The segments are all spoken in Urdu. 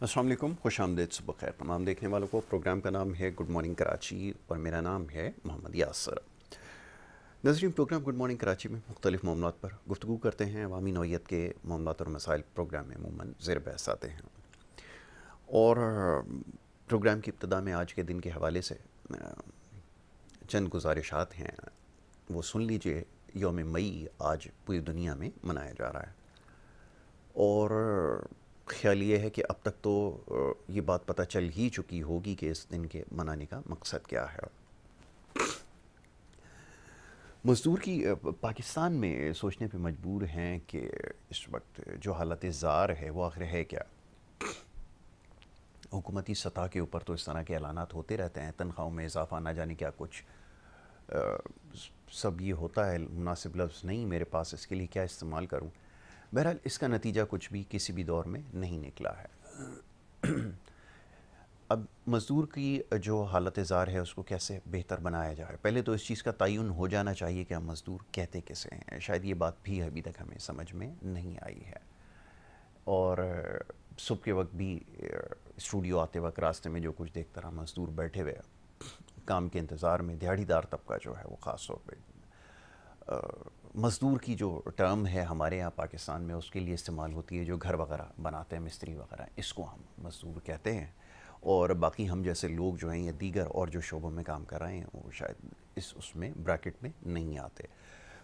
السلام علیکم، خوش آمدید، صبح خیر تمام دیکھنے والوں کو۔ پروگرام کا نام ہے گڈ مارننگ کراچی اور میرا نام ہے محمد یاسر۔ ناظرین، پروگرام گڈ مارننگ کراچی میں مختلف معاملات پر گفتگو کرتے ہیں۔ عوامی نوعیت کے معاملات اور مسائل پروگرام میں عموماً زیر بحث آتے ہیں، اور پروگرام کی ابتدا میں آج کے دن کے حوالے سے چند گزارشات ہیں، وہ سن لیجئے۔ یوم مئی آج پوری دنیا میں منایا جا رہا ہے، اور خیال یہ ہے کہ اب تک تو یہ بات پتہ چل ہی چکی ہوگی کہ اس دن کے منانے کا مقصد کیا ہے۔ مزدور کی پاکستان میں سوچنے پہ مجبور ہیں کہ اس وقت جو حالت زار ہے وہ آخر ہے کیا۔ حکومتی سطح کے اوپر تو اس طرح کے اعلانات ہوتے رہتے ہیں، تنخواہوں میں اضافہ، نہ جانے کیا کچھ، سب یہ ہوتا ہے۔ مناسب لفظ نہیں میرے پاس اس کے لیے، کیا استعمال کروں۔ بہرحال اس کا نتیجہ کچھ بھی کسی بھی دور میں نہیں نکلا ہے۔ اب مزدور کی جو حالت زار ہے اس کو کیسے بہتر بنایا جائے، پہلے تو اس چیز کا تعین ہو جانا چاہیے کہ ہم مزدور کہتے کسے ہیں۔ شاید یہ بات بھی ابھی تک ہمیں سمجھ میں نہیں آئی ہے، اور صبح کے وقت بھی اسٹوڈیو آتے وقت راستے میں جو کچھ دیکھتا رہا، مزدور بیٹھے ہوئے کام کے انتظار میں۔ دیہڑی دار طبقہ جو ہے وہ خاص طور پہ مزدور کی جو ٹرم ہے ہمارے یہاں پاکستان میں اس کے لیے استعمال ہوتی ہے، جو گھر وغیرہ بناتے ہیں، مستری وغیرہ، اس کو ہم مزدور کہتے ہیں۔ اور باقی ہم جیسے لوگ جو ہیں یا دیگر اور جو شعبوں میں کام کر رہے ہیں وہ شاید اس میں بریکٹ میں نہیں آتے۔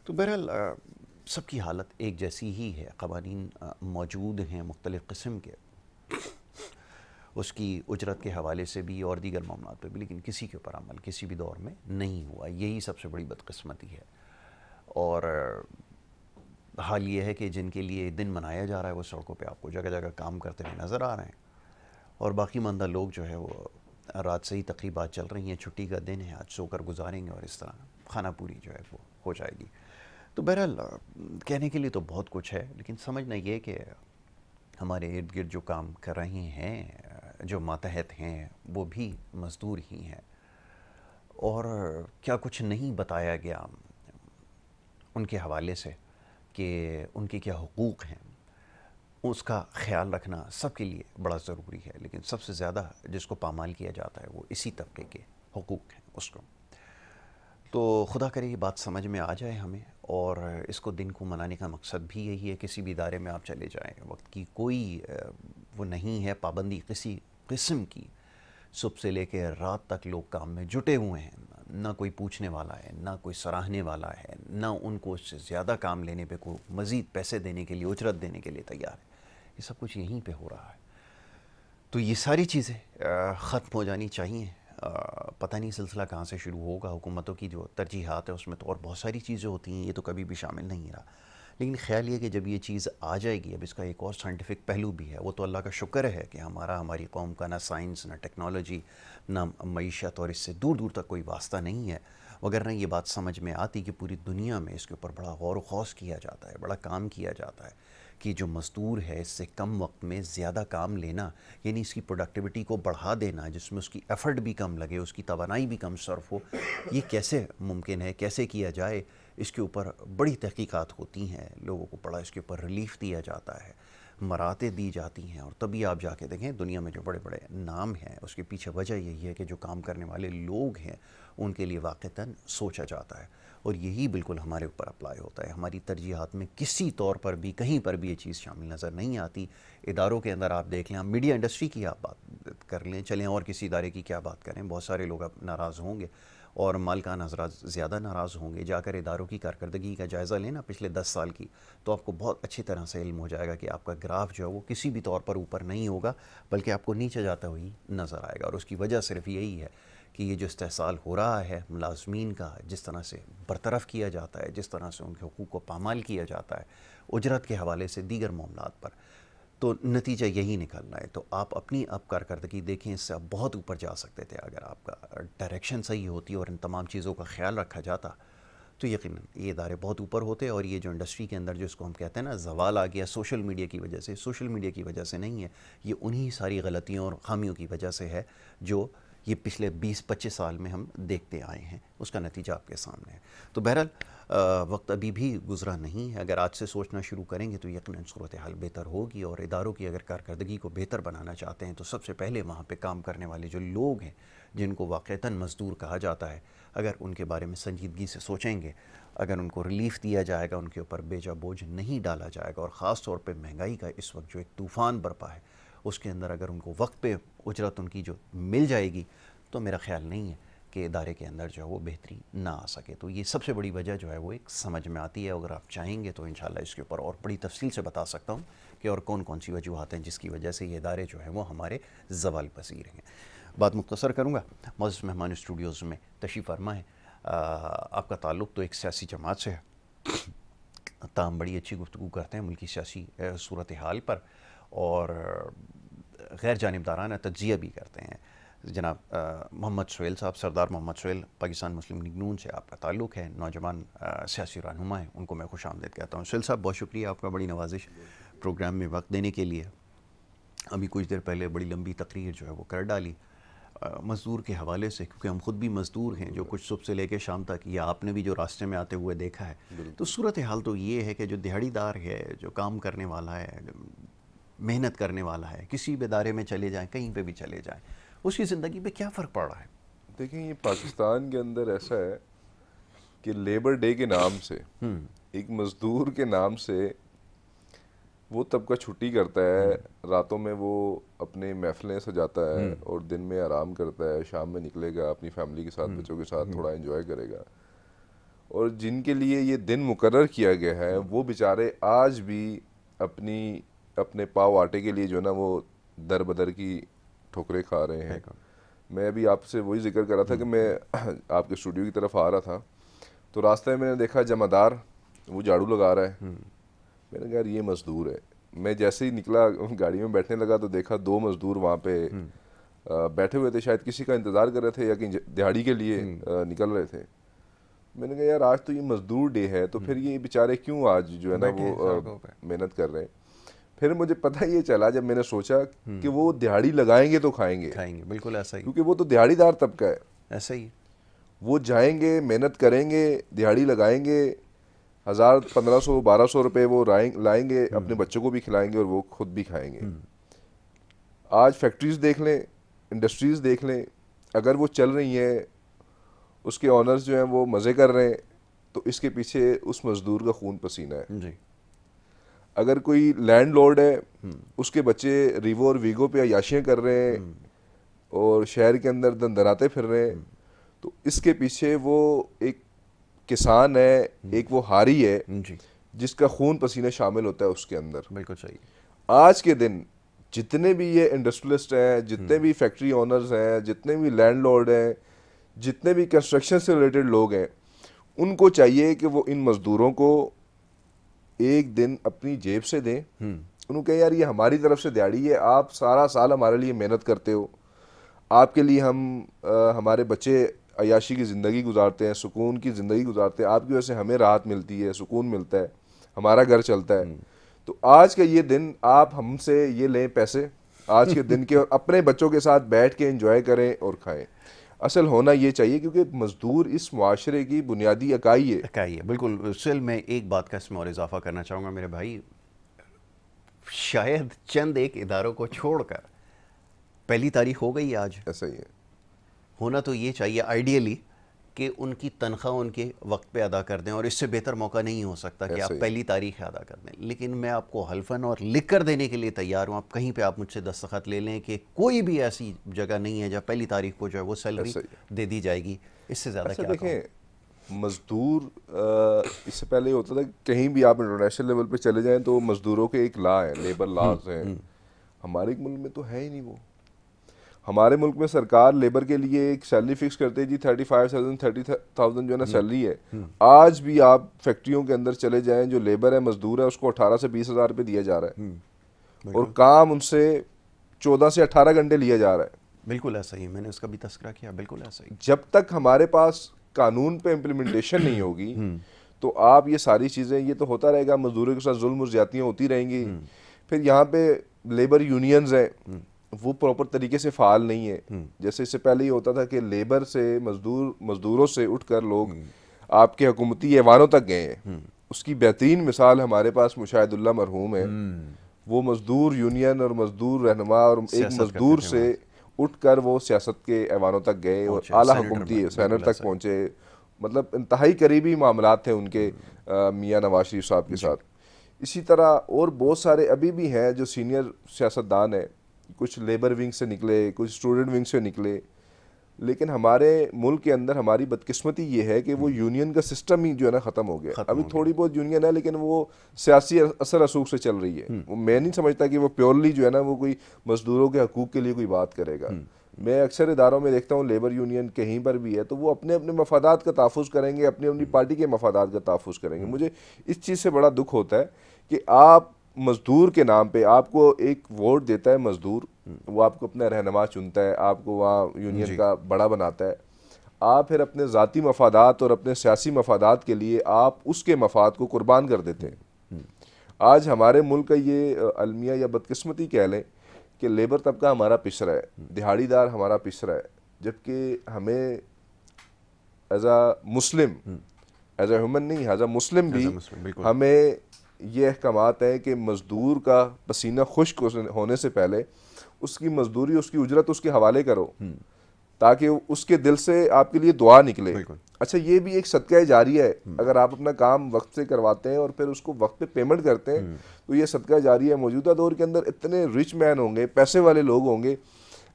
تو بہرحال سب کی حالت ایک جیسی ہی ہے، قوانین موجود ہیں مختلف قسم کے، اس کی اجرت کے حوالے سے بھی اور دیگر معاملات پہ بھی، لیکن کسی کے اوپر عمل کسی بھی دور میں نہیں ہوا۔ یہی سب سے بڑی بدقسمتی ہے، اور حال یہ ہے کہ جن کے لیے دن منایا جا رہا ہے وہ سڑکوں پہ آپ کو جگہ جگہ کام کرتے ہوئے نظر آ رہے ہیں، اور باقی ماندہ لوگ جو ہے وہ رات سے ہی تقریبات چل رہی ہیں، چھٹی کا دن ہے، آج سو کر گزاریں گے اور اس طرح خانہ پوری جو ہے وہ ہو جائے گی۔ تو بہرحال کہنے کے لیے تو بہت کچھ ہے، لیکن سمجھنا یہ کہ ہمارے ارد گرد جو کام کر رہے ہیں، جو ماتحت ہیں، وہ بھی مزدور ہی ہیں، اور کیا کچھ نہیں بتایا گیا ان کے حوالے سے کہ ان کے کیا حقوق ہیں، اس کا خیال رکھنا سب کے لیے بڑا ضروری ہے۔ لیکن سب سے زیادہ جس کو پامال کیا جاتا ہے وہ اسی طبقے کے حقوق ہیں اس کو۔ تو خدا کرے یہ بات سمجھ میں آ جائے ہمیں، اور اس کو دن کو منانے کا مقصد بھی یہی ہے۔ کسی بھی ادارے میں آپ چلے جائیں، وقت کی کوئی وہ نہیں ہے پابندی کسی قسم کی، صبح سے لے کے رات تک لوگ کام میں جٹے ہوئے ہیں، نہ کوئی پوچھنے والا ہے، نہ کوئی سراہنے والا ہے، نہ ان کو اس سے زیادہ کام لینے پہ کوئی مزید پیسے دینے کے لیے، اجرت دینے کے لیے تیار ہے۔ یہ سب کچھ یہیں پہ ہو رہا ہے۔ تو یہ ساری چیزیں ختم ہو جانی چاہیے۔ پتہ نہیں سلسلہ کہاں سے شروع ہوگا۔ حکومتوں کی جو ترجیحات ہے اس میں تو اور بہت ساری چیزیں ہوتی ہیں، یہ تو کبھی بھی شامل نہیں رہا، لیکن خیال یہ کہ جب یہ چیز آ جائے گی، اب اس کا ایک اور سائنٹیفک پہلو بھی ہے۔ وہ تو اللہ کا شکر ہے کہ ہماری قوم کا نہ سائنس، نہ ٹیکنالوجی، نہ معیشت، اور اس سے دور دور تک کوئی واسطہ نہیں ہے، وگرنہ یہ بات سمجھ میں آتی کہ پوری دنیا میں اس کے اوپر بڑا غور و خوض کیا جاتا ہے، بڑا کام کیا جاتا ہے کہ جو مزدور ہے اس سے کم وقت میں زیادہ کام لینا، یعنی اس کی پروڈکٹیوٹی کو بڑھا دینا، جس میں اس کی ایفرٹ بھی کم لگے، اس کی توانائی بھی کم صرف ہو، یہ کیسے ممکن ہے، کیسے کیا جائے۔ اس کے اوپر بڑی تحقیقات ہوتی ہیں، لوگوں کو بڑا اس کے اوپر ریلیف دیا جاتا ہے، مراتب دی جاتی ہیں، اور تبھی آپ جا کے دیکھیں دنیا میں جو بڑے بڑے نام ہیں اس کے پیچھے وجہ یہی ہے کہ جو کام کرنے والے لوگ ہیں ان کے لیے واقعتاً سوچا جاتا ہے، اور یہی بالکل ہمارے اوپر اپلائی ہوتا ہے۔ ہماری ترجیحات میں کسی طور پر بھی کہیں پر بھی یہ چیز شامل نظر نہیں آتی۔ اداروں کے اندر آپ دیکھ لیں، آپ میڈیا انڈسٹری کی آپ بات کر لیں، چلیں اور کسی ادارے کی کیا بات کریں، بہت سارے لوگ اب ناراض ہوں گے، اور مالکان حضرات زیادہ ناراض ہوں گے۔ جا کر اداروں کی کارکردگی کا جائزہ لینا پچھلے 10 سال کی، تو آپ کو بہت اچھی طرح سے علم ہو جائے گا کہ آپ کا گراف جو ہے وہ کسی بھی طور پر اوپر نہیں ہوگا، بلکہ آپ کو نیچے جاتا ہوئی نظر آئے گا، اور اس کی وجہ صرف یہی ہے کہ یہ جو استحصال ہو رہا ہے ملازمین کا، جس طرح سے برطرف کیا جاتا ہے، جس طرح سے ان کے حقوق کو پامال کیا جاتا ہے، اجرت کے حوالے سے، دیگر معاملات پر، تو نتیجہ یہی نکلنا ہے. تو آپ اپنی اب کارکردگی دیکھیں, اس سے آپ بہت اوپر جا سکتے تھے اگر آپ کا ڈائریکشن صحیح ہوتی اور ان تمام چیزوں کا خیال رکھا جاتا, تو یقیناً یہ ادارے بہت اوپر ہوتے. اور یہ جو انڈسٹری کے اندر جو اس کو ہم کہتے ہیں نا زوال آ گیا سوشل میڈیا کی وجہ سے, سوشل میڈیا کی وجہ سے نہیں ہے, یہ انہی ساری غلطیوں اور خامیوں کی وجہ سے ہے جو یہ پچھلے 20-25 سال میں ہم دیکھتے آئے ہیں. اس کا نتیجہ آپ کے سامنے ہے. تو بہرحال وقت ابھی بھی گزرا نہیں ہے. اگر آج سے سوچنا شروع کریں گے تو یقیناً صورتحال بہتر ہوگی. اور اداروں کی اگر کارکردگی کو بہتر بنانا چاہتے ہیں تو سب سے پہلے وہاں پہ کام کرنے والے جو لوگ ہیں جن کو واقعتاً مزدور کہا جاتا ہے, اگر ان کے بارے میں سنجیدگی سے سوچیں گے, اگر ان کو ریلیف دیا جائے گا, ان کے اوپر بیجا بوجھ نہیں ڈالا جائے گا, اور خاص طور پہ مہنگائی کا اس وقت جو ایک طوفان برپا ہے اس کے اندر اگر ان کو وقت پہ اجرت ان کی جو مل جائے گی, تو میرا خیال نہیں ہے کہ ادارے کے اندر جو ہے وہ بہتری نہ آ سکے. تو یہ سب سے بڑی وجہ جو ہے وہ ایک سمجھ میں آتی ہے. اگر آپ چاہیں گے تو انشاءاللہ اس کے اوپر اور بڑی تفصیل سے بتا سکتا ہوں کہ اور کون کون سی وجوہات ہیں جس کی وجہ سے یہ ادارے جو ہیں وہ ہمارے زوال پذیر ہیں. بات مختصر کروں گا. معزز مہمان اسٹوڈیوز میں تشریف فرما ہے. آپ کا تعلق تو ایک سیاسی جماعت سے ہے, تاہم بڑی اچھی گفتگو کرتے ہیں ملکی سیاسی صورتحال پر, اور غیر جانبدارانہ تجزیہ بھی کرتے ہیں. جناب محمد سہیل صاحب, سردار محمد سہیل, پاکستان مسلم لیگ نون سے آپ کا تعلق ہے, نوجوان سیاسی رہنما ہیں, ان کو میں خوش آمدید کہتا ہوں. سہیل صاحب بہت شکریہ آپ کا, بڑی نوازش پروگرام میں وقت دینے کے لیے. ابھی کچھ دیر پہلے بڑی لمبی تقریر جو ہے وہ کر ڈالی مزدور کے حوالے سے, کیونکہ ہم خود بھی مزدور ہیں جو کچھ صبح سے لے کے شام تک, یا آپ نے بھی جو راستے میں آتے ہوئے دیکھا ہے. تو صورتحال تو یہ ہے کہ جو دیہڑی دار ہے, جو کام کرنے والا ہے, محنت کرنے والا ہے, کسی بھی ادارے میں چلے جائیں, کہیں پہ بھی چلے جائیں, اس کی زندگی پہ کیا فرق پڑ رہا ہے؟ دیکھیں یہ پاکستان کے اندر ایسا ہے کہ لیبر ڈے کے نام سے, ایک مزدور کے نام سے وہ طبقہ چھٹی کرتا ہے, راتوں میں وہ اپنے محفلیں سجاتا ہے اور دن میں آرام کرتا ہے, شام میں نکلے گا اپنی فیملی کے ساتھ, بچوں کے ساتھ تھوڑا انجوائے کرے گا. اور جن کے لیے یہ دن مقرر کیا گیا ہے وہ بیچارے آج بھی اپنے پاؤ آٹے کے لیے جو ہے نا وہ در بدر کی ٹھوکریں کھا رہے ہیں. میں ابھی آپ سے وہی ذکر کر رہا تھا کہ میں آپ کے اسٹوڈیو کی طرف آ رہا تھا تو راستے میں نے دیکھا جمعدار وہ جھاڑو لگا رہا ہے. میں نے کہا یار یہ مزدور ہے. میں جیسے ہی نکلا گاڑی میں بیٹھنے لگا تو دیکھا 2 مزدور وہاں پہ بیٹھے ہوئے تھے, شاید کسی کا انتظار کر رہے تھے یا کہیں دیہڑی کے لیے نکل رہے تھے. میں نے کہا یار آج تو یہ مزدور ڈے ہے, تو پھر یہ بیچارے کیوں آج جو ہے نا وہ محنت کر رہے ہیں. پھر مجھے پتہ یہ چلا جب میں نے سوچا کہ وہ دیہڑی لگائیں گے تو کھائیں گے, بالکل ایسا ہی, کیونکہ وہ تو دیہڑی دار طبقہ ہے. ایسا ہی وہ جائیں گے, محنت کریں گے, دیہڑی لگائیں گے, 1000 1500 1200 روپے وہ لائیں گے, اپنے بچوں کو بھی کھلائیں گے اور وہ خود بھی کھائیں گے. آج فیکٹریز دیکھ لیں, انڈسٹریز دیکھ لیں, اگر وہ چل رہی ہیں, اس کے آنرز جو ہیں وہ مزے کر رہے ہیں, تو اس کے پیچھے اس مزدور کا خون پسینہ ہے. جی. اگر کوئی لینڈ لارڈ ہے, اس کے بچے ریوو اور ویگو پہ عیاشیاں کر رہے ہیں اور شہر کے اندر دندراتے پھر رہے ہیں, تو اس کے پیچھے وہ ایک کسان ہے, ایک وہ ہاری ہے جس کا خون پسینہ شامل ہوتا ہے اس کے اندر. بالکل صحیح. آج کے دن جتنے بھی یہ انڈسٹریلسٹ ہیں, جتنے بھی فیکٹری اونرز ہیں, جتنے بھی لینڈ لارڈ ہیں, جتنے بھی کنسٹرکشن سے ریلیٹڈ لوگ ہیں, ان کو چاہیے کہ وہ ان مزدوروں کو ایک دن اپنی جیب سے دیں. انہوں کہ یار یہ ہماری طرف سے دیہڑی ہے, آپ سارا سال ہمارے لیے محنت کرتے ہو, آپ کے لیے ہمارے بچے عیاشی کی زندگی گزارتے ہیں, سکون کی زندگی گزارتے ہیں, آپ کی وجہ سے ہمیں راحت ملتی ہے, سکون ملتا ہے, ہمارا گھر چلتا ہے. تو آج کا یہ دن آپ ہم سے یہ لیں پیسے آج کے دن کے, اور اپنے بچوں کے ساتھ بیٹھ کے انجوائے کریں اور کھائیں. اصل ہونا یہ چاہیے, کیونکہ مزدور اس معاشرے کی بنیادی اکائی ہے. بالکل. سل میں ایک بات کا اس میں اور اضافہ کرنا چاہوں گا میرے بھائی, شاید چند ایک اداروں کو چھوڑ کر پہلی تاریخ ہو گئی آج. ایسا ہی ہے. ہونا تو یہ چاہیے آئیڈیلی کہ ان کی تنخواہ ان کے وقت پہ ادا کر دیں, اور اس سے بہتر موقع نہیں ہو سکتا کہ آپ پہلی تاریخ ادا کر دیں. لیکن میں آپ کو حلفاً اور لکھ کر دینے کے لیے تیار ہوں, آپ کہیں پہ آپ مجھ سے دستخط لے لیں کہ کوئی بھی ایسی جگہ نہیں ہے جہاں پہلی تاریخ کو جو ہے وہ سیلری دے دی جائے گی. اس سے زیادہ کیا دیکھیں مزدور, اس سے پہلے یہ ہوتا تھا کہ کہیں بھی آپ انٹرنیشنل لیول پہ چلے جائیں تو مزدوروں کے ایک لا ہے, لیبر لاز ہیں. ہمارے ملک میں تو ہے ہی نہیں وہ. ہمارے ملک میں سرکار لیبر کے لیے ایک سیلری فکس کرتے جی 35,000 30,000 جو ہے نا سیلری ہے. آج بھی آپ فیکٹریوں کے اندر چلے جائیں, جو لیبر ہے, مزدور ہے, اس کو 18 سے 20 ہزار روپے دیا جا رہا ہے. اور کام ان سے 14 سے 18 گھنٹے لیا جا رہا ہے. بالکل ایسا ہی، میں نے اس کا بھی تذکرہ کیا، بالکل ایسا ہی. جب تک ہمارے پاس قانون پہ امپلیمنٹیشن نہیں ہوگی تو آپ یہ ساری چیزیں، یہ تو ہوتا رہے گا، مزدوروں کے ساتھ ظلم و زیادتیاں ہوتی رہیں گی. پھر یہاں پہ لیبر یونینز ہیں وہ پراپر طریقے سے فعال نہیں ہے. جیسے اس سے پہلے یہ ہوتا تھا کہ لیبر سے مزدوروں سے اٹھ کر لوگ آپ کے حکومتی ایوانوں تک گئے ہیں. اس کی بہترین مثال ہمارے پاس مشاہد اللہ مرحوم ہے. وہ مزدور یونین اور مزدور رہنما اور ایک مزدور سے اٹھ کر وہ سیاست کے ایوانوں تک گئے اور اعلیٰ حکومتی سینٹ تک پہنچے. مطلب انتہائی قریبی معاملات تھے ان کے میاں نواز شریف صاحب کے ساتھ. اسی طرح اور بہت سارے ابھی بھی ہیں جو سینئر سیاستدان ہیں، کچھ لیبر ونگ سے نکلے، کچھ اسٹوڈنٹ ونگ سے نکلے. لیکن ہمارے ملک کے اندر ہماری بدقسمتی یہ ہے کہ وہ یونین کا سسٹم ہی جو ہے نا ختم ہو گیا. ابھی تھوڑی بہت یونین ہے لیکن وہ سیاسی اثر رسوخ سے چل رہی ہے. میں نہیں سمجھتا کہ وہ پیورلی جو ہے نا وہ کوئی مزدوروں کے حقوق کے لیے کوئی بات کرے گا. میں اکثر اداروں میں دیکھتا ہوں لیبر یونین کہیں پر بھی ہے تو وہ اپنے اپنے مفادات کا تحفظ کریں گے، اپنی پارٹی کے مفادات کا تحفظ کریں گے. مجھے اس چیز سے بڑا دکھ ہوتا ہے کہ آپ مزدور کے نام پہ، آپ کو ایک ووٹ دیتا ہے مزدور، وہ آپ کو اپنا رہنما چنتا ہے، آپ کو وہاں یونین کا بڑا بناتا ہے. آپ پھر اپنے ذاتی مفادات اور اپنے سیاسی مفادات کے لیے آپ اس کے مفاد کو قربان کر دیتے ہیں. آج ہمارے ملک کا یہ المیہ یا بدقسمتی کہہ لیں کہ لیبر طبقہ ہمارا پچھڑا ہے، دہاڑی دار ہمارا پچھڑا ہے، جبکہ ہمیں as a Muslim, as a human نہیں، ایز اے مسلم بھی ہمیں یہ احکامات ہیں کہ مزدور کا پسینہ خشک ہونے سے پہلے اس کی مزدوری، اس کی اجرت اس کے حوالے کرو تاکہ اس کے دل سے آپ کے لیے دعا نکلے. اچھا یہ بھی ایک صدقہ جاریہ ہے. اگر آپ اپنا کام وقت سے کرواتے ہیں اور پھر اس کو وقت پہ پیمنٹ کرتے ہیں تو یہ صدقہ جاریہ ہے. موجودہ دور کے اندر اتنے رچ مین ہوں گے، پیسے والے لوگ ہوں گے،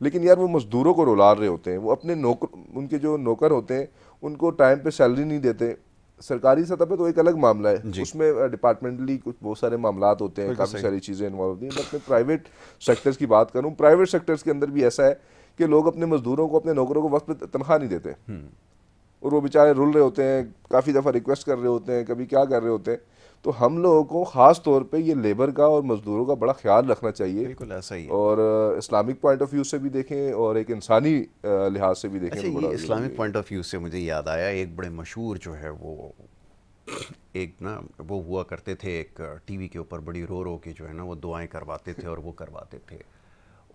لیکن یار وہ مزدوروں کو رولار رہے ہوتے ہیں. وہ اپنے ان کے جو نوکر ہوتے ہیں ان کو ٹائم پہ سیلری نہیں دیتے. سرکاری سطح پہ تو ایک الگ معاملہ ہے، اس میں ڈپارٹمنٹلی کچھ بہت سارے معاملات ہوتے ہیں، کافی ساری چیزیں انوالو ہوتی ہیں. بٹ میں پرائیویٹ سیکٹرز کی بات کروں، پرائیویٹ سیکٹرز کے اندر بھی ایسا ہے کہ لوگ اپنے مزدوروں کو، اپنے نوکروں کو وقت پہ تنخواہ نہیں دیتے اور وہ بیچارے رول رہے ہوتے ہیں، کافی دفعہ ریکویسٹ کر رہے ہوتے ہیں، کبھی کیا کر رہے ہوتے ہیں. تو ہم لوگوں کو خاص طور پہ یہ لیبر کا اور مزدوروں کا بڑا خیال رکھنا چاہیے. بالکل ایسا ہی ہے. اور اسلامک پوائنٹ آف ویو سے بھی دیکھیں اور ایک انسانی لحاظ سے بھی دیکھیں. اچھا یہ اسلامک پوائنٹ آف ویو سے مجھے یاد آیا، ایک بڑے مشہور جو ہے وہ ایک نا وہ ہوا کرتے تھے ایک ٹی وی کے اوپر، بڑی رو رو کے جو ہے نا وہ دعائیں کرواتے تھے اور وہ کرواتے تھے.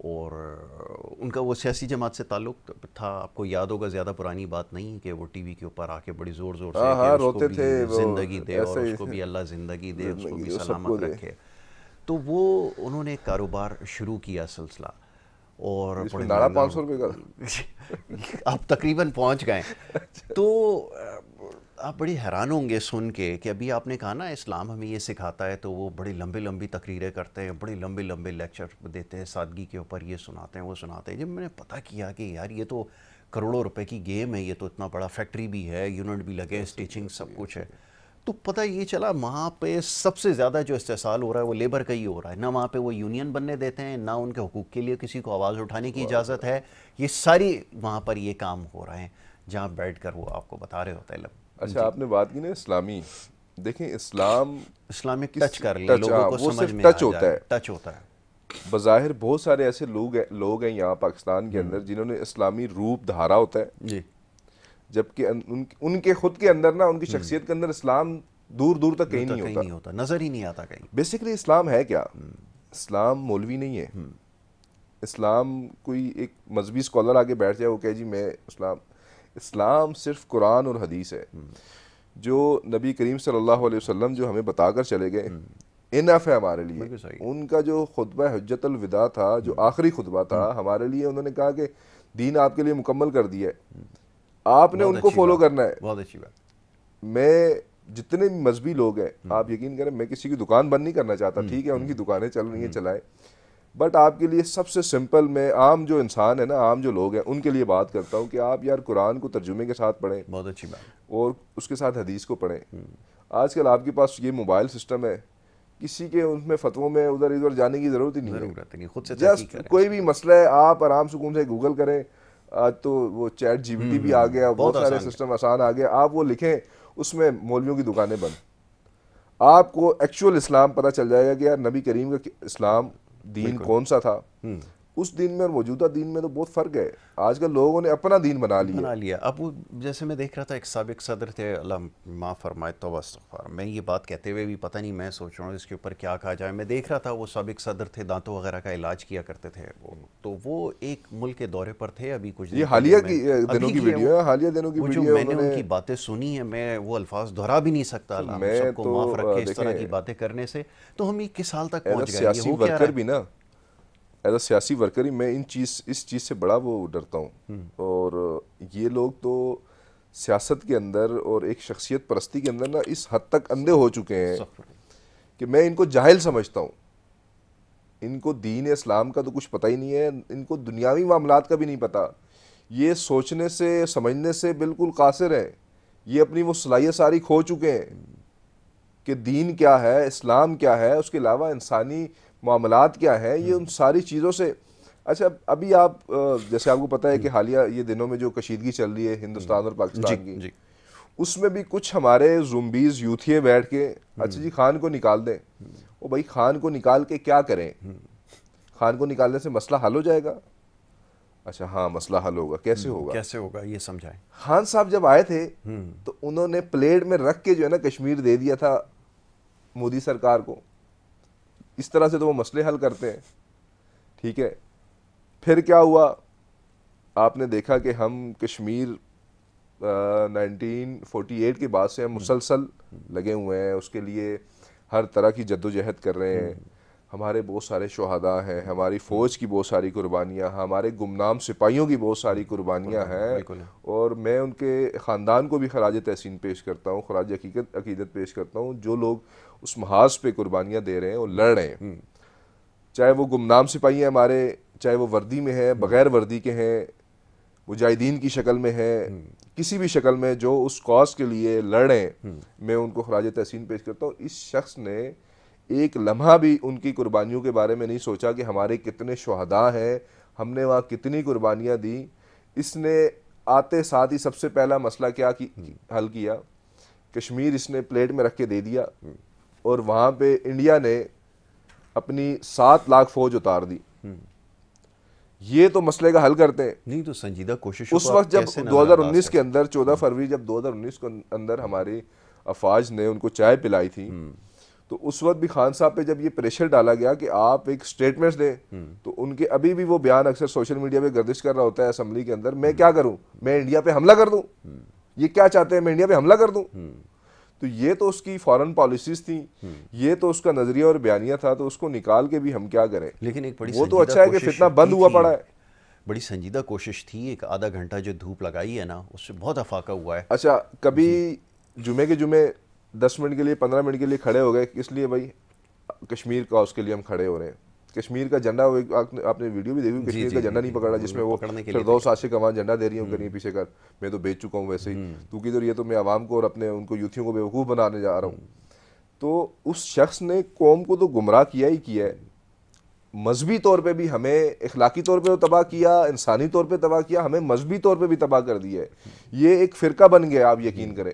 اور ان کا وہ سیاسی جماعت سے تعلق تھا. آپ کو یاد ہوگا، زیادہ پرانی بات نہیں کہ وہ ٹی وی کے اوپر آ کے بڑی زور زور سے کہ اس کو بھی زندگی دے اور اس کو بھی اللہ زندگی دے، اس کو بھی سلامت رکھے. تو وہ انہوں نے ایک کاروبار شروع کیا سلسلہ، اور بڑے 500 روپے کا آپ تقریباً پہنچ گئے. تو آپ بڑی حیران ہوں گے سن کے کہ ابھی آپ نے کہا نا اسلام ہمیں یہ سکھاتا ہے، تو وہ بڑی لمبی لمبی تقریریں کرتے ہیں، بڑی لمبے لمبے لیکچر دیتے ہیں، سادگی کے اوپر یہ سناتے ہیں وہ سناتے ہیں. جب میں نے پتہ کیا کہ یار یہ تو کروڑوں روپے کی گیم ہے، یہ تو اتنا بڑا فیکٹری بھی ہے، یونٹ بھی لگے، اسٹیچنگ سب کچھ ہے، تو پتہ یہ چلا وہاں پہ سب سے زیادہ جو استحصال ہو رہا ہے وہ لیبر کا ہی ہو رہا ہے. نہ وہاں پہ وہ یونین بننے دیتے ہیں، نہ ان کے حقوق کے لیے کسی کو آواز اٹھانے کی اجازت ہے. یہ ساری وہاں پر یہ کام ہو رہے ہیں جہاں بیٹھ کر وہ آپ کو بتا رہے ہوتے ہیں. اچھا آپ نے بات کی نا اسلامی، دیکھیں اسلامک ٹچ کر لیں، لوگوں کو سمجھ میں ٹچ ہوتا ہے، ٹچ ہوتا ہے. بظاہر بہت سارے ایسے لوگ ہیں یہاں پاکستان کے اندر جنہوں نے اسلامی روپ دھارا ہوتا ہے، جی، جبکہ ان کے خود کے اندر نا، ان کی شخصیت کے اندر اسلام دور دور تک کہیں نہیں ہوتا، نظر ہی نہیں آتا کہیں. بیسیکلی اسلام ہے کیا؟ اسلام مولوی نہیں ہے. اسلام کوئی ایک مذہبی اسکالر آگے بیٹھ جائے وہ کہے جی میں اسلام صرف قرآن اور حدیث ہے جو نبی کریم صلی اللہ علیہ وسلم جو ہمیں بتا کر چلے گئے، انف ہے ہمارے لیے. ان کا جو خطبہ حجت الوداع تھا، جو آخری خطبہ تھا ہمارے لیے، انہوں نے کہا کہ دین آپ کے لیے مکمل کر دیا ہے، آپ نے ان کو فالو کرنا ہے. بہت اچھی بات. میں جتنے مذہبی لوگ ہیں، آپ یقین کریں میں کسی کی دکان بند نہیں کرنا چاہتا، ٹھیک ہے ان کی دکانیں چل رہی ہیں چلائیں، بٹ آپ کے لیے سب سے سمپل، میں عام جو انسان ہے نا، عام جو لوگ ہیں ان کے لیے بات کرتا ہوں کہ آپ یار قرآن کو ترجمے کے ساتھ پڑھیں. بہت اچھی بات. اور اس کے ساتھ حدیث کو پڑھیں. آج کل آپ کے پاس یہ موبائل سسٹم ہے، کسی کے ان میں فتووں میں ادھر ادھر جانے کی ضرورت ہی نہیں ہے. خود سے جسٹ کوئی بھی مسئلہ ہے آپ آرام سکون سے گوگل کریں. آج تو وہ چیٹ جی پی ٹی بھی آ گیا، بہت سارے سسٹم آسان آ گیا، آپ وہ لکھیں، اس میں مولویوں کی دکانیں بند. آپ کو ایکچوئل اسلام پتہ چل جائے گا کہ یار نبی کریم کا اسلام دین کون سا تھا، اس دین میں اور موجودہ دین میں تو بہت فرق ہے. آج کل لوگوں نے اپنا دین بنا لیا. اب وہ جیسے میں دیکھ رہا تھا ایک سابق صدر تھے، اللہ معاف فرمائے توبہ استغفار، میں یہ بات کہتے ہوئے بھی پتہ نہیں میں سوچ رہا ہوں اس کے اوپر کیا کہا جائے. میں دیکھ رہا تھا وہ سابق صدر تھے، دانتوں وغیرہ کا علاج کیا کرتے تھے تو وہ ایک ملک کے دورے پر تھے ابھی کچھ دن یہ حالیہ دنوں کی ویڈیو ہے، حالیہ دنوں کی ویڈیو. میں نے ان کی باتیں سنی ہیں، میں وہ الفاظ دہرا بھی نہیں سکتا، اللہ ہم سب کو معاف رکھے اس طرح کی باتیں کرنے سے. تو ہم یہ کس حال تک پہنچ گئے؟ سیاسی ورکر بھی نا، ایز اے سیاسی ورکر ہی میں اس چیز سے بڑا وہ ڈرتا ہوں. اور یہ لوگ تو سیاست کے اندر اور ایک شخصیت پرستی کے اندر نا اس حد تک اندھے ہو چکے ہیں کہ میں ان کو جاہل سمجھتا ہوں. ان کو دین اسلام کا تو کچھ پتہ ہی نہیں ہے، ان کو دنیاوی معاملات کا بھی نہیں پتہ. یہ سوچنے سے سمجھنے سے بالکل قاصر ہیں. یہ اپنی وہ صلاحیت ساری کھو چکے ہیں کہ دین کیا ہے، اسلام کیا ہے، اس کے علاوہ انسانی معاملات کیا ہیں. یہ ان ساری چیزوں سے اچھا ابھی آپ جیسے آپ کو پتہ ہے کہ حالیہ یہ دنوں میں جو کشیدگی چل رہی ہے ہندوستان اور پاکستان کی، اس میں بھی کچھ ہمارے زومبیز یوتھیے بیٹھ کے اچھا جی خان کو نکال دیں. او بھائی خان کو نکال کے کیا کریں؟ خان کو نکالنے سے مسئلہ حل ہو جائے گا؟ اچھا ہاں مسئلہ حل ہوگا، کیسے ہوگا یہ سمجھائیں. خان صاحب جب آئے تھے تو انہوں نے پلیٹ میں رکھ کے جو ہے نا کشمیر دے دیا تھا مودی سرکار کو. اس طرح سے تو وہ مسئلے حل کرتے ہیں. ٹھیک ہے، پھر کیا ہوا؟ آپ نے دیکھا کہ ہم کشمیر 1948 کے بعد سے ہم مسلسل لگے ہوئے ہیں، اس کے لیے ہر طرح کی جد و جہد کر رہے ہیں. ہمارے بہت سارے شہداء ہیں، ہماری فوج کی بہت ساری قربانیاں، ہمارے گمنام سپاہیوں کی بہت ساری قربانیاں ہیں. اور میں ان کے خاندان کو بھی خراج تحسین پیش کرتا ہوں، خراج عقیدت پیش کرتا ہوں. جو لوگ اس محاذ پہ قربانیاں دے رہے ہیں اور لڑ رہے ہیں، چاہے وہ گمنام سپاہی ہیں ہمارے، چاہے وہ وردی میں ہیں، بغیر وردی کے ہیں، مجاہدین کی شکل میں ہیں، کسی بھی شکل میں جو اس کاز کے لیے لڑ رہے ہیں، میں ان کو خراج تحسین پیش کرتا ہوں. اس شخص نے ایک لمحہ بھی ان کی قربانیوں کے بارے میں نہیں سوچا کہ ہمارے کتنے شہداء ہیں، ہم نے وہاں کتنی قربانیاں دی. اس نے آتے ساتھ ہی سب سے پہلا مسئلہ کیا حل کیا؟ کشمیر اس نے پلیٹ میں رکھ کے دے دیا اور وہاں پہ انڈیا نے اپنی 7 لاکھ فوج اتار دی. یہ تو مسئلے کا حل کرتے ہیں. نہیں تو سنجیدہ کوشش اس وقت جب 2019 کے اندر 14 فروری جب 2019 کے اندر ہماری افواج نے ان کو چائے پلائی تھی، تو اس وقت بھی خان صاحب پہ جب یہ پریشر ڈالا گیا کہ آپ ایک سٹیٹمنٹس دیں، تو ان کے ابھی بھی وہ بیان اکثر سوشل میڈیا پہ گردش کر رہا ہوتا ہے اسمبلی کے اندر، میں کیا کروں؟ میں انڈیا پہ حملہ کر دوں؟ یہ کیا چاہتے ہیں؟ میں انڈیا پہ حملہ کر دوں؟ تو یہ تو اس کی فارن پالیسیز تھیں، یہ تو اس کا نظریہ اور بیانیہ تھا. تو اس کو نکال کے بھی ہم کیا کریں؟ لیکن ایک بڑی وہ تو اچھا ہے کہ فتنہ بند ہوا پڑا ہے. بڑی سنجیدہ کوشش تھی، ایک آدھا گھنٹہ جو دھوپ لگائی ہے نا اس سے بہت افاقہ ہوا ہے. اچھا کبھی جمعے کے جمعے 10 منٹ کے لیے 15 منٹ کے لیے کھڑے ہو گئے، اس لیے بھائی کشمیر کا اس کے لیے ہم کھڑے ہو رہے ہیں. کشمیر کا جھنڈا، آپ نے ویڈیو بھی دیکھی، کشمیر کا جھنڈا نہیں پکڑا، جس میں وہ فردوس عاشق وہاں جھنڈا دے رہی ہوں کریے پیچھے کر، میں تو بیچ چکا ہوں ویسے ہی، تو کدھر یہ تو میں عوام کو اور اپنے ان کو یوتھیوں کو بیوقوف بنانے جا رہا ہوں. تو اس شخص نے قوم کو تو گمراہ کیا ہی کیا ہے، مذہبی طور پہ بھی ہمیں، اخلاقی طور پہ تباہ کیا، انسانی طور پہ تباہ کیا، ہمیں مذہبی طور پہ بھی تباہ کر دیا ہے. یہ ایک فرقہ بن گیا، آپ یقین کریں.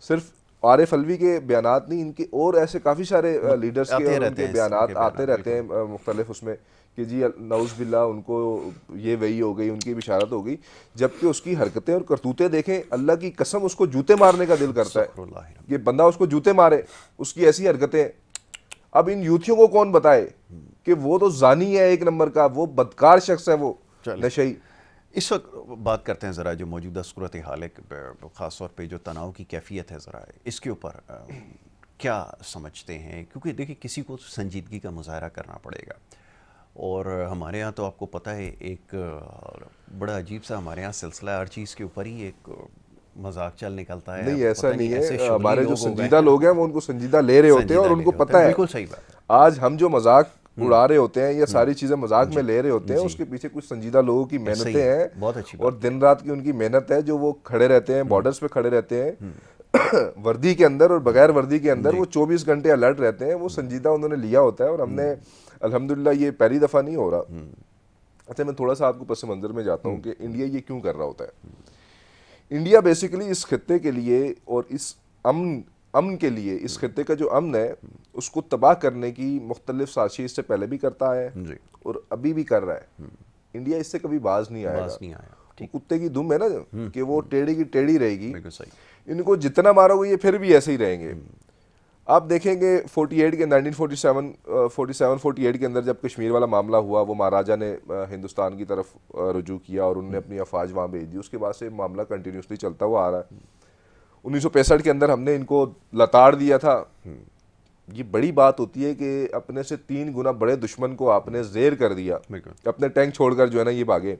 صرف عارف علوی کے بیانات نہیں، ان کے اور ایسے کافی سارے لیڈرز کے اور ان کے بیانات آتے رہتے ہیں مختلف اس میں کہ جی نعوذ باللہ ان کو یہ وہی ہو گئی، ان کی بشارت ہو گئی، جبکہ اس کی حرکتیں اور کرتوتیں دیکھیں، اللہ کی قسم اس کو جوتے مارنے کا دل کرتا ہے کہ بندہ اس کو جوتے مارے، اس کی ایسی حرکتیں. اب ان یوتھیوں کو کون بتائے کہ وہ تو زانی ہے ایک نمبر کا، وہ بدکار شخص ہے، وہ نشئی. اس وقت بات کرتے ہیں ذرا جو موجودہ صورت حال ہے، خاص طور پہ جو تناؤ کی کیفیت ہے، ذرا اس کے اوپر کیا سمجھتے ہیں؟ کیونکہ دیکھیں کسی کو سنجیدگی کا مظاہرہ کرنا پڑے گا، اور ہمارے ہاں تو آپ کو پتہ ہے ایک بڑا عجیب سا ہمارے ہاں سلسلہ ہر چیز کے اوپر ہی ایک مذاق چل نکلتا ہے. نہیں ایسا نہیں ہے، ہمارے جو سنجیدہ لوگ ہیں وہ ان کو سنجیدہ لے رہے ہوتے ہیں اور ان کو پتہ ہے. بالکل صحیح بات. آج ہم جو مذاق اڑا رہے ہوتے ہیں یا ساری چیزیں مذاق میں لے رہے ہوتے ہیں، اس کے پیچھے کچھ سنجیدہ لوگوں کی محنتیں ہیں، اور دن رات کی ان کی محنت ہے، جو وہ کھڑے رہتے ہیں، بارڈرز پہ کھڑے رہتے ہیں وردی کے اندر اور بغیر وردی کے اندر، وہ 24 گھنٹے الرٹ رہتے ہیں. وہ سنجیدہ انہوں نے لیا ہوتا ہے، اور ہم نے الحمدللہ یہ پہلی دفعہ نہیں ہو رہا. اچھا میں تھوڑا سا آپ کو پس منظر میں جاتا ہوں کہ انڈیا یہ کیوں کر رہا ہوتا ہے. انڈیا بیسیکلی اس خطے کے لیے اور اس امن امن کے لیے، اس خطے کا جو امن ہے اس کو تباہ کرنے کی مختلف سازشیں اس سے پہلے بھی کرتا ہے اور ابھی بھی کر رہا ہے. انڈیا اس سے کبھی باز نہیں آئے گا. کتے کی دم ہے نا کہ وہ ٹیڑھی کی ٹیڑھی رہے گی. ان کو جتنا مارو گے یہ پھر بھی ایسے ہی رہیں گے. آپ دیکھیں گے 48 کے 1947 کے اندر جب کشمیر والا معاملہ ہوا، وہ مہاراجا نے ہندوستان کی طرف رجوع کیا اور انہوں نے اپنی افواج وہاں بھیج دی. اس کے بعد سے معاملہ کنٹینیوسلی چلتا ہوا آ رہا ہے. 1965 کے اندر ہم نے ان کو لتاڑ دیا تھا. یہ بڑی بات ہوتی ہے کہ اپنے سے 3 گنا بڑے دشمن کو آپ نے زیر کر دیا، اپنے ٹینک چھوڑ کر جو ہے نا یہ بھاگے.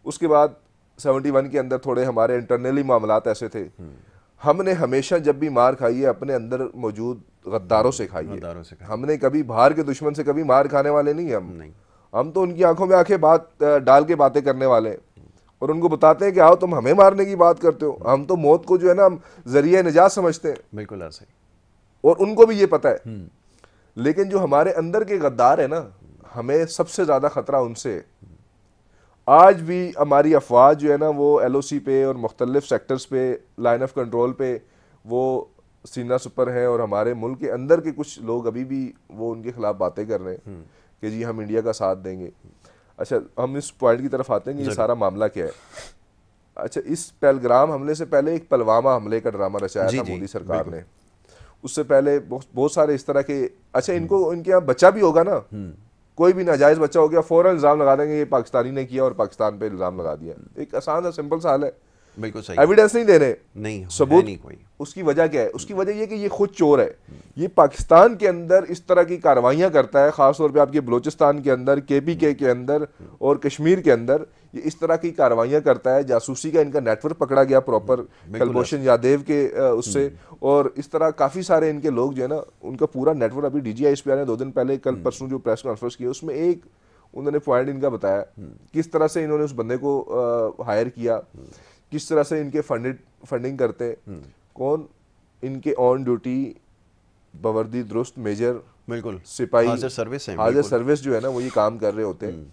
اس کے بعد 71 کے اندر تھوڑے ہمارے انٹرنلی معاملات ایسے تھے. ہم نے ہمیشہ جب بھی مار کھائی ہے اپنے اندر موجود غداروں سے کھائی ہے. ہم نے کبھی باہر کے دشمن سے کبھی مار کھانے والے نہیں. ہم تو ان کی آنکھوں میں آنکھیں بات ڈال کے باتیں کرنے والے اور ان کو بتاتے ہیں کہ آؤ تم ہمیں مارنے کی بات کرتے ہو. ہم تو موت کو جو ہے نا ذریعہ نجات سمجھتے ہیں. بالکل ایسے ہی. اور ان کو بھی یہ پتہ ہے. لیکن جو ہمارے اندر کے غدار ہیں نا، ہمیں سب سے زیادہ خطرہ ان سے. آج بھی ہماری افواج جو ہے نا وہ ایل او سی پہ اور مختلف سیکٹرز پہ، لائن آف کنٹرول پہ وہ سینہ سپر ہیں، اور ہمارے ملک کے اندر کے کچھ لوگ ابھی بھی وہ ان کے خلاف باتیں کر رہے ہیں کہ جی ہم انڈیا کا ساتھ دیں گے. اچھا ہم اس پوائنٹ کی طرف آتے ہیں کہ یہ سارا معاملہ کیا ہے. اچھا اس پہلگام حملے سے پہلے ایک پلوامہ حملے کا ڈرامہ رچایا تھا مودی سرکار نے. اس سے پہلے بہت سارے اس طرح کے. اچھا ان کو ان کے یہاں بچہ بھی ہوگا نا، کوئی بھی ناجائز بچہ ہو گیا فوراً الزام لگا دیں گے یہ پاکستانی نے کیا اور پاکستان پہ الزام لگا دیا. ایک آسان سا سمپل سا حل ہے. بالکل صحیح. ایویڈنس نہیں دینے، نہیں ثبوت. نہیں کوئی. اس کی وجہ کیا ہے؟ اس کی وجہ یہ کہ یہ خود چور ہے. یہ پاکستان کے اندر اس طرح کی کارروائیاں کرتا ہے، خاص طور پہ آپ کے بلوچستان کے اندر، کے پی کے اندر اور کشمیر کے اندر یہ اس طرح کی کارروائیاں کرتا ہے. جاسوسی کا ان کا نیٹ ورک پکڑا گیا پراپر کلبھوشن یادیو کے اس سے. اور اس طرح کافی سارے ان کے لوگ جو ہے نا ان کا پورا نیٹ ورک. ابھی D G I S P نے 2 دن پہلے کل پرسوں جو پریس کانفرنس کی اس میں ایک انہوں نے پوائنٹ ان کا بتایا کس طرح سے انہوں نے اس بندے کو ہائر کیا، کس طرح سے ان کے فنڈنگ کرتے. کون ان کے آن ڈیوٹی باوردی درست میجر بالکل سپاہی حاضر سروس جو ہے نا وہ یہ کام کر رہے ہوتے ہیں.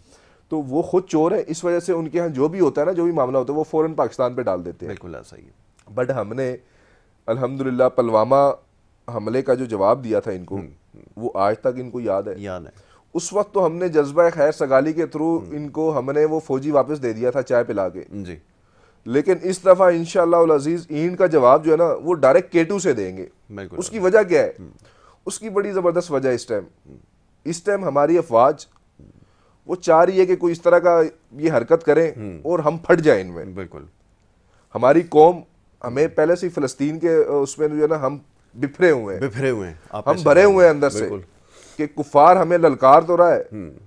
تو وہ خود چور ہے. اس وجہ سے ان کے ہاں جو بھی ہوتا ہے نا، جو بھی معاملہ ہوتا ہے وہ فوراً پاکستان پہ ڈال دیتے ہیں. بالکل ایسا ہی. بٹ ہم نے الحمدللہ پلوامہ حملے کا جو جواب دیا تھا ان کو، وہ آج تک ان کو یاد ہے. اس وقت تو ہم نے جذبہ خیر سگالی کے تھرو ان کو ہم نے وہ فوجی واپس دے دیا تھا چائے پلا کے. لیکن اس دفعہ انشاءاللہ العزیز اینٹ کا جواب جو ہے نا وہ ڈائریکٹ K2 سے دیں گے. اس کی وجہ کیا ہے؟ اس کی بڑی زبردست وجہ اس ٹائم ہماری افواج وہ چاہ رہی ہے کہ کوئی اس طرح کا یہ حرکت کریں اور ہم پھٹ جائیں ان میں. بالکل ہماری قوم، ہمیں پہلے سے فلسطین کے اس میں جو ہے نا ہم بکھرے ہوئے ہیں، ہم بھرے ہوئے ہیں اندر سے کہ کفار ہمیں للکار تو رہا ہے،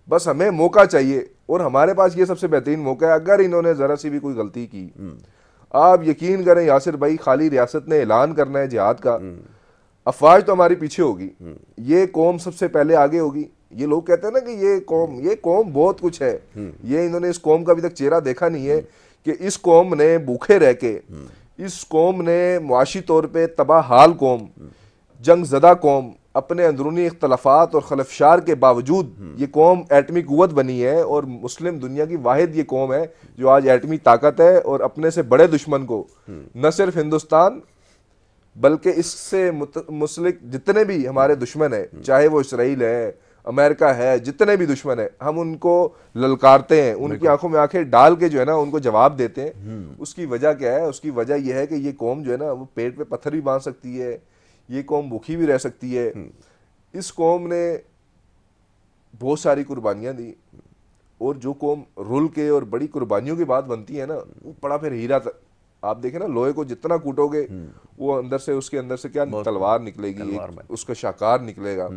بس ہمیں موقع چاہیے. اور ہمارے پاس یہ سب سے بہترین موقع ہے. اگر انہوں نے ذرا سی بھی کوئی غلطی کی، آپ یقین کریں یاسر بھائی، خالی ریاست نے اعلان کرنا ہے جہاد کا، افواج تو ہماری پیچھے ہوگی. یہ قوم سب سے پہلے آگے ہوگی. یہ لوگ کہتے ہیں نا کہ یہ قوم بہت کچھ ہے. یہ انہوں نے اس قوم کا ابھی تک چہرہ دیکھا نہیں ہے کہ اس قوم نے بھوکے رہ کے، اس قوم نے معاشی طور پہ تباہ حال قوم، جنگ زدہ قوم، اپنے اندرونی اختلافات اور خلفشار کے باوجود یہ قوم ایٹمی قوت بنی ہے اور مسلم دنیا کی واحد یہ قوم ہے جو آج ایٹمی طاقت ہے. اور اپنے سے بڑے دشمن کو، نہ صرف ہندوستان بلکہ اس سے مسلک جتنے بھی ہمارے دشمن ہیں، چاہے وہ اسرائیل ہے، امریکہ ہے، جتنے بھی دشمن ہیں، ہم ان کو للکارتے ہیں، ان کی آنکھوں میں آنکھیں ڈال کے جو ہے نا ان کو جواب دیتے ہیں. اس کی وجہ کیا ہے؟ اس کی وجہ یہ ہے کہ یہ قوم جو ہے نا وہ پیٹ پہ پتھر بھی باندھ سکتی ہے، یہ قوم بھوکی بھی رہ سکتی ہے. اس قوم نے بہت ساری قربانیاں دی، اور جو قوم رول کے اور بڑی قربانیوں کے بعد بنتی ہے نا وہ بڑا پھر ہیرا. آپ دیکھیں نا لوہے کو جتنا کوٹو گے وہ اندر سے اس کے اندر سے کیا تلوار نکلے گی، اس کا شاہکار نکلے گا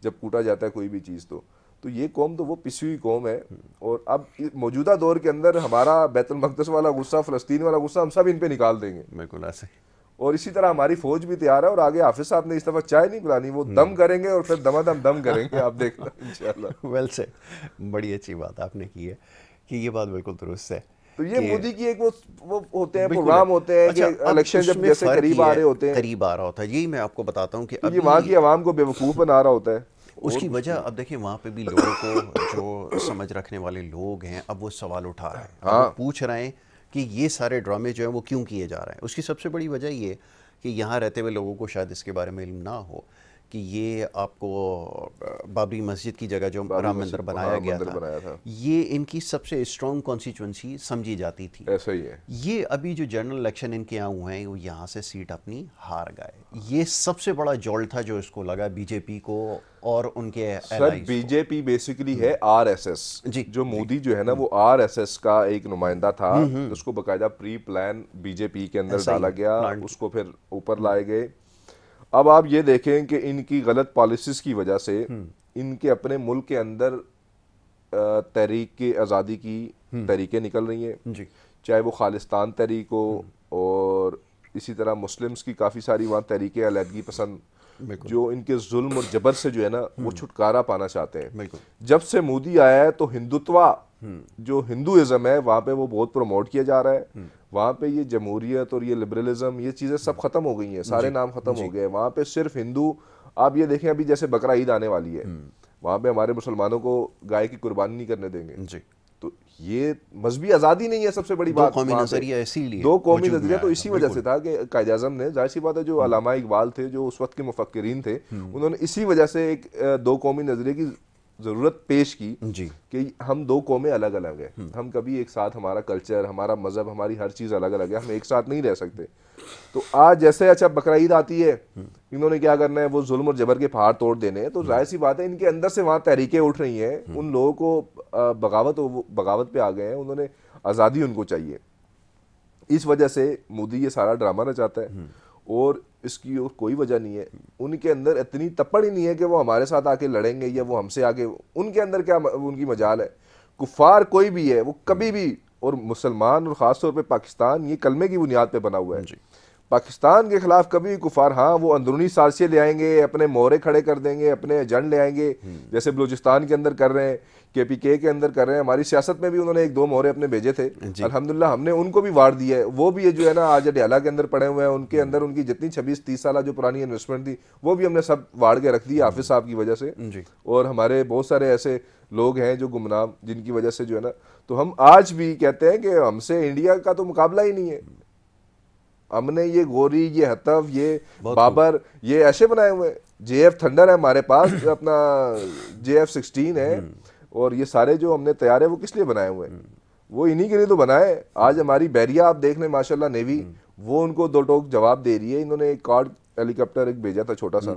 جب کوٹا جاتا ہے کوئی بھی چیز. تو یہ قوم تو وہ پسی ہوئی قوم ہے. اور اب موجودہ دور کے اندر ہمارا بیت المقدس والا غصہ، فلسطین والا غصہ ہم سب ان پہ نکال دیں گے. بالکل ایسے. اور اسی طرح ہماری فوج بھی تیار ہے. اور آگے حافظ صاحب نے اس دفعہ چائے نہیں پلانی، وہ دم کریں گے اور پھر دم کریں گے. آپ دیکھنا انشاءاللہ. ویل سے بڑی اچھی بات آپ نے کی ہے کہ یہ بات بالکل درست ہے. تو یہ مودی کی ایک وہ ہوتے ہیں پروگرام ہوتے ہیں کہ الیکشن جب جیسے قریب آ رہے ہوتے ہیں، قریب آ رہا ہوتا ہے. یہی میں آپ کو بتاتا ہوں کہ یہ وہاں کی عوام کو بیوقوف بنا رہا ہوتا ہے. اس کی وجہ اب دیکھیں وہاں پہ بھی لوگوں کو جو سمجھ رکھنے والے لوگ ہیں اب وہ سوال اٹھا رہے ہیں، وہ پوچھ رہے ہیں کہ یہ سارے ڈرامے جو ہیں وہ کیوں کیے جا رہے ہیں. اس کی سب سے بڑی وجہ یہ کہ یہاں رہتے ہوئے لوگوں کو شاید اس کے بارے میں علم نہ ہو کہ یہ آپ کو بابری مسجد کی جگہ جو رام مندر بنایا گیا تھا یہ ان کی سب سے اسٹرانگ کانسٹیچوئنسی سمجھی جاتی تھی. ایسا ہی ہے. یہ ابھی جو جنرل الیکشن ان کے یہاں ہوئے ہیں وہ یہاں سے سیٹ اپنی ہار گئے. یہ سب سے بڑا جول تھا جو اس کو لگا بی جے پی کو اور ان کے سر. بی جے پی بیسیکلی ہے آر ایس ایس. جو مودی جو ہے نا وہ آر ایس ایس کا ایک نمائندہ تھا. اس کو باقاعدہ پری پلان بی جے پی کے اندر ڈالا گیا, اس کو پھر اوپر لائے گئے. اب آپ یہ دیکھیں کہ ان کی غلط پالیسیز کی وجہ سے ان کے اپنے ملک کے اندر تحریک آزادی کی تحریکیں نکل رہی ہیں, چاہے وہ خالصتان تحریک ہو اور اسی طرح مسلمز کی کافی ساری وہاں تحریکیں علیحدگی پسند جو ان کے ظلم اور جبر سے جو ہے نا وہ چھٹکارا پانا چاہتے ہیں. جب سے مودی آیا ہے تو ہندوتوا جو ہندوازم ہے وہاں پہ وہ بہت پروموٹ کیا جا رہا ہے. وہاں پہ یہ جمہوریت اور یہ لبرلزم یہ چیزیں سب ختم ہو گئی ہیں, سارے نام ختم ہو گئے. وہاں پہ صرف ہندو. آپ یہ دیکھیں ابھی جیسے بقرہ عید آنے والی ہے, وہاں پہ ہمارے مسلمانوں کو گائے کی قربانی نہیں کرنے دیں گے. تو یہ مذہبی آزادی نہیں ہے سب سے بڑی بات. دو قومی نظریہ اسی لیے, دو قومی نظریہ تو اسی وجہ سے تھا کہ قائد اعظم نے, ظاہر سی بات ہے جو علامہ اقبال تھے جو اس وقت کے مفکرین تھے, انہوں نے اسی وجہ سے ایک دو قومی نظریے کی ضرورت پیش کی کہ ہم دو قومیں الگ الگ ہیں, ہم کبھی ایک ساتھ, ہمارا کلچر, ہمارا مذہب, ہماری ہر چیز الگ الگ ہے, ہم ایک ساتھ نہیں رہ سکتے. تو آج جیسے اچھا بقرہ عید آتی ہے, انہوں نے کیا کرنا ہے, وہ ظلم اور جبر کے پہاڑ توڑ دینے ہیں. تو ظاہر سی بات ہے ان کے اندر سے وہاں تحریکیں اٹھ رہی ہیں, ان لوگوں کو بغاوت پہ آ گئے ہیں, انہوں نے آزادی ان کو چاہیے. اس وجہ سے مودی یہ سارا ڈرامہ رچاتا ہے اور اس کی اور کوئی وجہ نہیں ہے. ان کے اندر اتنی تپڑ ہی نہیں ہے کہ وہ ہمارے ساتھ آ کے لڑیں گے یا وہ ہم سے آگے. ان کے اندر کیا ان کی مجال ہے. کفار کوئی بھی ہے وہ کبھی بھی, اور مسلمان اور خاص طور پہ پاکستان یہ کلمے کی بنیاد پہ بنا ہوا ہے. پاکستان کے خلاف کبھی کفار, ہاں وہ اندرونی سازشیں لے آئیں گے, اپنے مورے کھڑے کر دیں گے, اپنے ایجنٹ لے آئیں گے, جیسے بلوچستان کے اندر کر رہے ہیں, کے پی کے اندر کر رہے ہیں. ہماری سیاست میں بھی انہوں نے ایک دو مورے اپنے بھیجے تھے, الحمدللہ ہم نے ان کو بھی وار دیا ہے. وہ بھی جو ہے نا آج اڈیالہ کے اندر پڑے ہوئے ہیں, ان کے اندر ان کی جتنی 26-30 سالہ جو پرانی انویسٹمنٹ تھی وہ بھی ہم نے سب واڑ کے رکھ دی حافظ صاحب کی وجہ سے. اور ہمارے بہت سارے ایسے لوگ ہیں جو گمنام, جن کی وجہ سے جو ہے نا, تو ہم آج بھی کہتے ہیں کہ ہم سے انڈیا کا تو مقابلہ ہی نہیں ہے. ہم نے یہ گوری, یہ حطف, یہ بابر, یہ ایسے بنائے ہوئے. جے ایف تھنڈر ہے ہمارے پاس, اپنا جے ایف 16 ہے, اور یہ سارے جو ہم نے تیار ہے وہ کس لیے بنائے ہوئے ہیں, وہ انہی کے لیے تو بنائے. آج ہماری بحریہ آپ دیکھ لیں ماشاء اللہ نیوی, وہ ان کو دو ٹوک جواب دے رہی ہے. انہوں نے ایک کارڈ ہیلی کاپٹر ایک بھیجا تھا چھوٹا سا,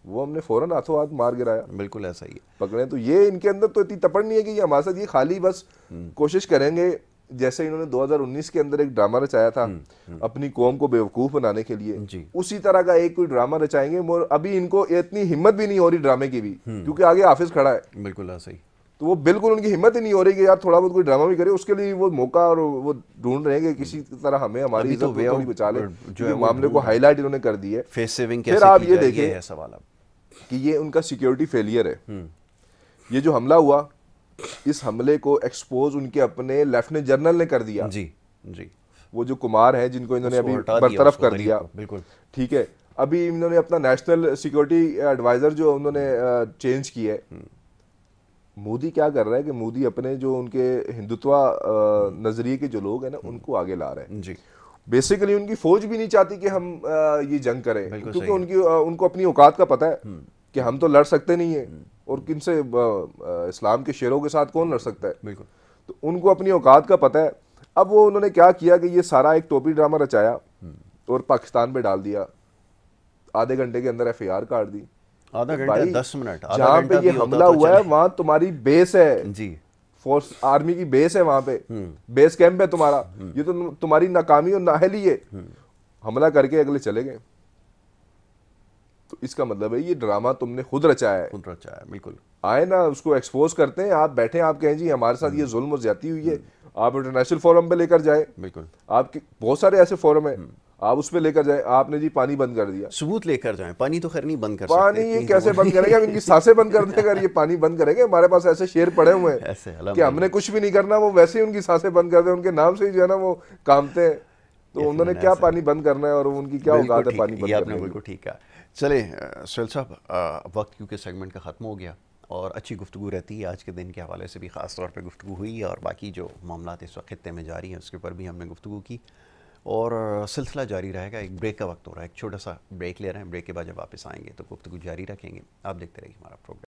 وہ ہم نے فوراً ہاتھوں ہاتھ مار گرایا. بالکل ایسا ہی ہے پکڑے. تو یہ ان کے اندر تو اتنی تپڑ نہیں ہے کہ یہ ہمارے ساتھ, یہ خالی بس کوشش کریں گے, جیسے انہوں نے 2019 کے اندر ایک ڈرامہ رچایا تھا اپنی قوم کو بیوقوف بنانے کے لیے, اسی طرح کا ایک کوئی ڈرامہ رچائیں گے. ابھی ان کو اتنی ہمت بھی نہیں ہو رہی ڈرامے کی بھی, کیونکہ آگے حافظ کھڑا ہے. بالکل ایسا ہی. تو وہ بالکل ان کی ہمت ہی نہیں ہو رہی کہ یار تھوڑا بہت کوئی ڈرامہ بھی کرے. اس کے لیے وہ موقع اور وہ ڈھونڈ رہے ہیں کہ کسی طرح ہمیں ہماری عزت کو تھوڑی بچا لے. جو معاملے کو ہائی لائٹ انہوں نے کر دی ہے. فیس سیونگ پھر آپ یہ دیکھیں ہے سوال کہ یہ ان کا سیکیورٹی فیلئر ہے. یہ جو حملہ ہوا, اس حملے کو ایکسپوز ان کے اپنے لیفٹیننٹ جنرل نے کر دیا. وہ جو کمار ہیں جن کو انہوں نے ابھی برطرف کر دیا. بالکل ٹھیک ہے. ابھی انہوں نے اپنا نیشنل سیکیورٹی ایڈوائزر جو انہوں نے چینج کیا ہے. مودی کیا کر رہا ہے کہ مودی اپنے جو ان کے ہندوتوا نظریے کے جو لوگ ہیں نا ان کو آگے لا رہے ہیں. بیسیکلی ان کی فوج بھی نہیں چاہتی کہ ہم یہ جنگ کریں, کیونکہ ان کو اپنی اوقات کا پتہ ہے کہ ہم تو لڑ سکتے نہیں ہیں, اور کن سے, اسلام کے شیروں کے ساتھ کون لڑ سکتا ہے. تو ان کو اپنی اوقات کا پتہ ہے. اب وہ انہوں نے کیا کیا کہ یہ سارا ایک ٹوپی ڈرامہ رچایا اور پاکستان پہ ڈال دیا. آدھے گھنٹے کے اندر ایف آئی آر کاٹ دی. آدھا گھنٹہ 10 منٹ, جہاں پہ یہ حملہ ہوا ہے وہاں تمہاری بیس ہے, فورس آرمی کی بیس ہے, وہاں پہ بیس کیمپ ہے تمہارا. یہ تو تمہاری ناکامی اور نااہلی ہے. حملہ کر کے اگلے چلے گئے. تو اس کا مطلب ہے یہ ڈرامہ تم نے خود رچایا ہے. بالکل. آئے نا اس کو ایکسپوز کرتے ہیں, آپ بیٹھیں, آپ کہیں جی ہمارے ساتھ یہ ظلم اور زیادتی ہوئی ہے, آپ انٹرنیشنل فورم پہ لے کر جائیں. بالکل. آپ کے بہت سارے ایسے فورم ہیں, آپ اس پہ لے کر جائیں. آپ نے جی پانی بند کر دیا, ثبوت لے کر جائیں. پانی تو خیر نہیں بند کر سکتے. پانی یہ کیسے بند کریں گے, ہم ان کی سانسیں بند کر دیں گے, یہ پانی بند کریں گے. ہمارے پاس ایسے شیر پڑے ہوئے ہیں کہ ہم نے کچھ بھی نہیں کرنا, وہ ویسے ہی ان کی سانسیں بند کر دیں. ان کے نام سے ہی جو ہے نا وہ کامتے ہیں. تو انہوں نے کیا پانی بند کرنا ہے, اور ان کی کیا اوقات ہے پانی بند کرنے کی. بالکل ٹھیک ہے. چلیں سہیل صاحب, وقت کیونکہ سیگمنٹ کا ختم ہو گیا, اور اچھی گفتگو رہتی ہے. آج کے دن کے حوالے سے بھی خاص طور پہ گفتگو ہوئی, اور باقی جو معاملات اس وقت خطے میں جاری ہیں اس کے اوپر بھی ہم نے گفتگو کی. اور سلسلہ جاری رہے گا. ایک بریک کا وقت ہو رہا ہے, ایک چھوٹا سا بریک لے رہے ہیں. بریک کے بعد جب واپس آئیں گے تو گفتگو جاری رکھیں گے. آپ دیکھتے رہیے ہمارا پروگرام.